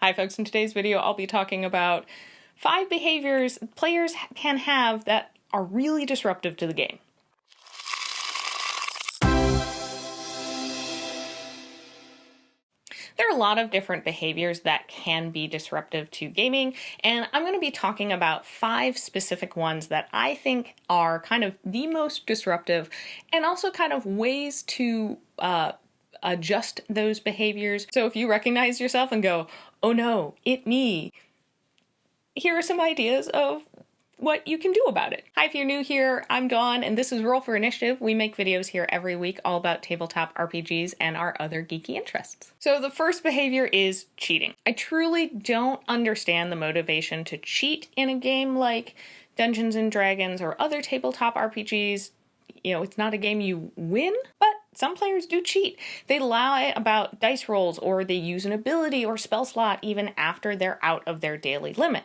Hi folks, in today's video I'll be talking about 5 behaviors players can have that are really disruptive to the game. There are a lot of different behaviors that can be disruptive to gaming, and I'm going to be talking about 5 specific ones that I think are kind of the most disruptive, and also kind of ways to adjust those behaviors. So if you recognize yourself and go, oh no, it me, here are some ideas of what you can do about it. Hi, if you're new here, I'm Dawn, and this is Roll for Initiative. We make videos here every week all about tabletop RPGs and our other geeky interests. So the first behavior is cheating. I truly don't understand the motivation to cheat in a game like Dungeons and Dragons or other tabletop RPGs. You know, it's not a game you win, but some players do cheat. They lie about dice rolls, or they use an ability or spell slot even after they're out of their daily limit.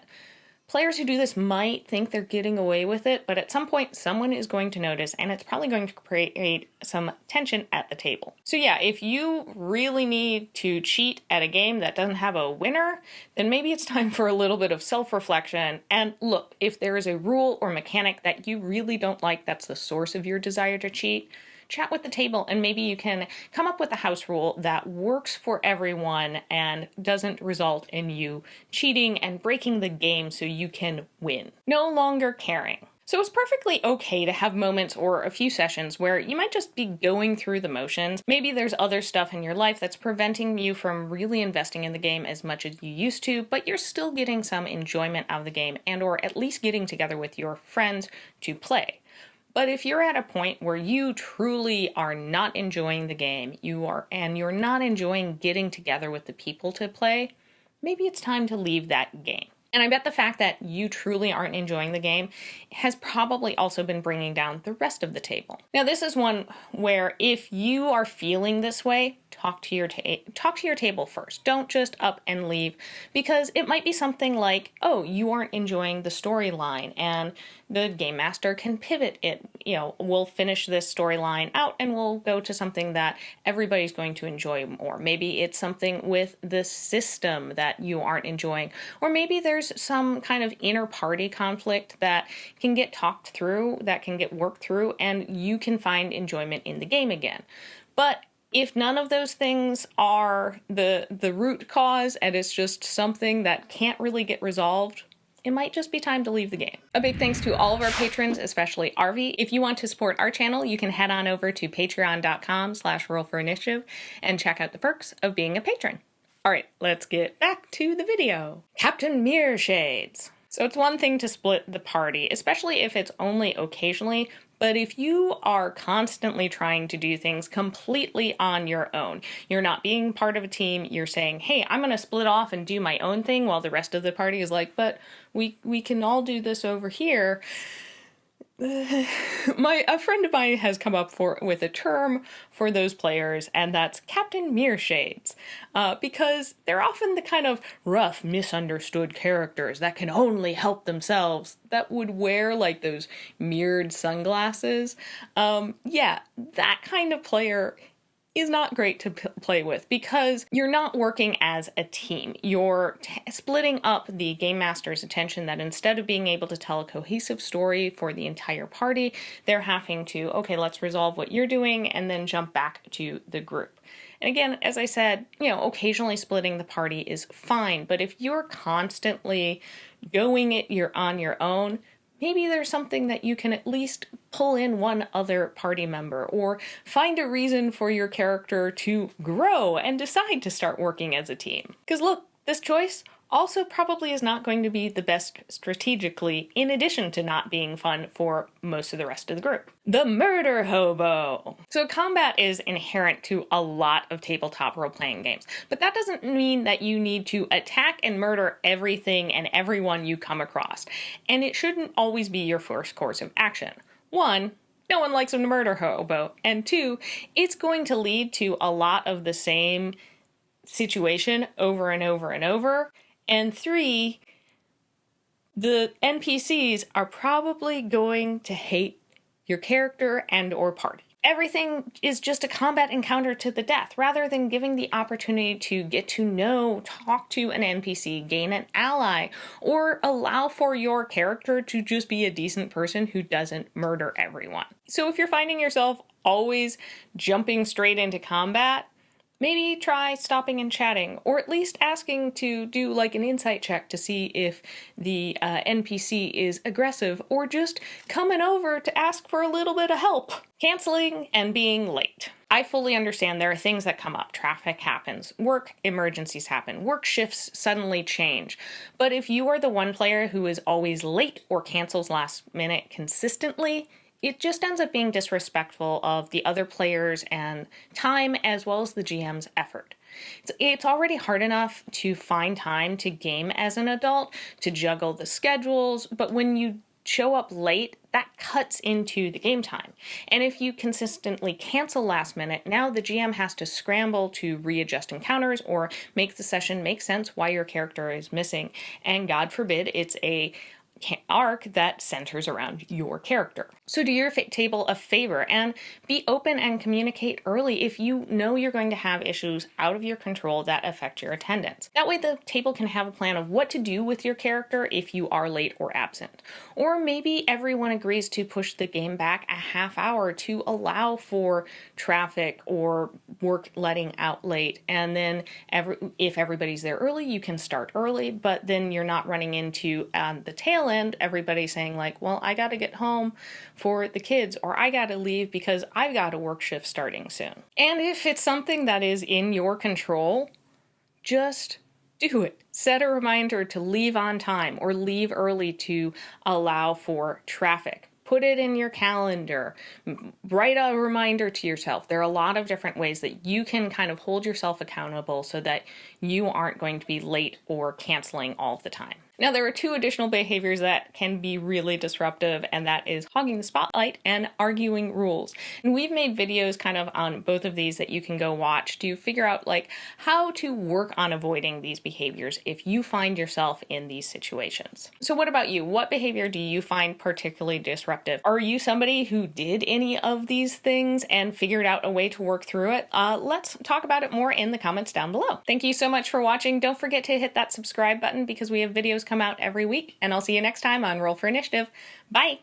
Players who do this might think they're getting away with it, but at some point someone is going to notice, and it's probably going to create some tension at the table. So yeah, if you really need to cheat at a game that doesn't have a winner, then maybe it's time for a little bit of self-reflection. And look, if there is a rule or mechanic that you really don't like that's the source of your desire to cheat, chat with the table, and maybe you can come up with a house rule that works for everyone and doesn't result in you cheating and breaking the game so you can win. No longer caring. So it's perfectly okay to have moments or a few sessions where you might just be going through the motions. Maybe there's other stuff in your life that's preventing you from really investing in the game as much as you used to, but you're still getting some enjoyment out of the game, and or at least getting together with your friends to play. But if you're at a point where you truly are not enjoying the game, you're not enjoying getting together with the people to play, maybe it's time to leave that game. And I bet the fact that you truly aren't enjoying the game has probably also been bringing down the rest of the table. Now, this is one where if you are feeling this way, talk to your table first. Don't just up and leave, because it might be something like, oh, you aren't enjoying the storyline, and the game master can pivot it. You know, we'll finish this storyline out and we'll go to something that everybody's going to enjoy more. Maybe it's something with the system that you aren't enjoying, or maybe there's some kind of inner party conflict that can get talked through, that can get worked through, and you can find enjoyment in the game again. But if none of those things are the root cause, and it's just something that can't really get resolved, it might just be time to leave the game. A big thanks to all of our patrons, especially Arvi. If you want to support our channel, you can head on over to patreon.com/rollforinitiative and check out the perks of being a patron. All right, let's get back to the video. Captain Mirrorshades. So it's one thing to split the party, especially if it's only occasionally, but if you are constantly trying to do things completely on your own, you're not being part of a team, you're saying, hey, I'm going to split off and do my own thing, while the rest of the party is like, but we can all do this over here. A friend of mine has come up with a term for those players, and that's Captain Mirrorshades, because they're often the kind of rough, misunderstood characters that can only help themselves, that would wear like those mirrored sunglasses. Yeah, that kind of player is not great to play with, because you're not working as a team. You're splitting up the game master's attention, that instead of being able to tell a cohesive story for the entire party, they're having to, okay, let's resolve what you're doing and then jump back to the group. And again, as I said, you know, occasionally splitting the party is fine, but if you're constantly going it on your own, maybe there's something that you can at least pull in one other party member, or find a reason for your character to grow and decide to start working as a team. Because look, this choice also probably is not going to be the best strategically, in addition to not being fun for most of the rest of the group. The Murderhobo. So combat is inherent to a lot of tabletop role-playing games, but that doesn't mean that you need to attack and murder everything and everyone you come across. And it shouldn't always be your first course of action. 1, no one likes a Murderhobo, and 2, it's going to lead to a lot of the same situation over and over and over. And 3, the NPCs are probably going to hate your character and or party. everything is just a combat encounter to the death, rather than giving the opportunity to get to know, talk to an NPC, gain an ally, or allow for your character to just be a decent person who doesn't murder everyone. So if you're finding yourself always jumping straight into combat, maybe try stopping and chatting, or at least asking to do like an insight check to see if the NPC is aggressive, or just coming over to ask for a little bit of help. Canceling and being late. I fully understand there are things that come up. Traffic happens, work emergencies happen, work shifts suddenly change. But if you are the one player who is always late or cancels last minute consistently, it just ends up being disrespectful of the other players and time, as well as the GM's effort. It's already hard enough to find time to game as an adult, to juggle the schedules, but when you show up late, that cuts into the game time. And if you consistently cancel last minute, now the GM has to scramble to readjust encounters or make the session make sense why your character is missing. And God forbid it's a arc that centers around your character. So do your table a favor and be open and communicate early if you know you're going to have issues out of your control that affect your attendance. That way the table can have a plan of what to do with your character if you are late or absent. Or maybe everyone agrees to push the game back a half hour to allow for traffic or work letting out late. And then if everybody's there early, you can start early, but then you're not running into the tail end, everybody saying like, well, I got to get home for the kids, or I got to leave because I've got a work shift starting soon. And if it's something that is in your control, just do it. Set a reminder to leave on time or leave early to allow for traffic. Put it in your calendar. Write a reminder to yourself. There are a lot of different ways that you can kind of hold yourself accountable so that you aren't going to be late or canceling all the time. Now, there are two additional behaviors that can be really disruptive, and that is hogging the spotlight and arguing rules. And we've made videos kind of on both of these that you can go watch to figure out like how to work on avoiding these behaviors if you find yourself in these situations. So what about you? What behavior do you find particularly disruptive? Are you somebody who did any of these things and figured out a way to work through it? Let's talk about it more in the comments down below. Thank you so much for watching. Don't forget to hit that subscribe button because we have videos come out every week, and I'll see you next time on Roll for Initiative. Bye!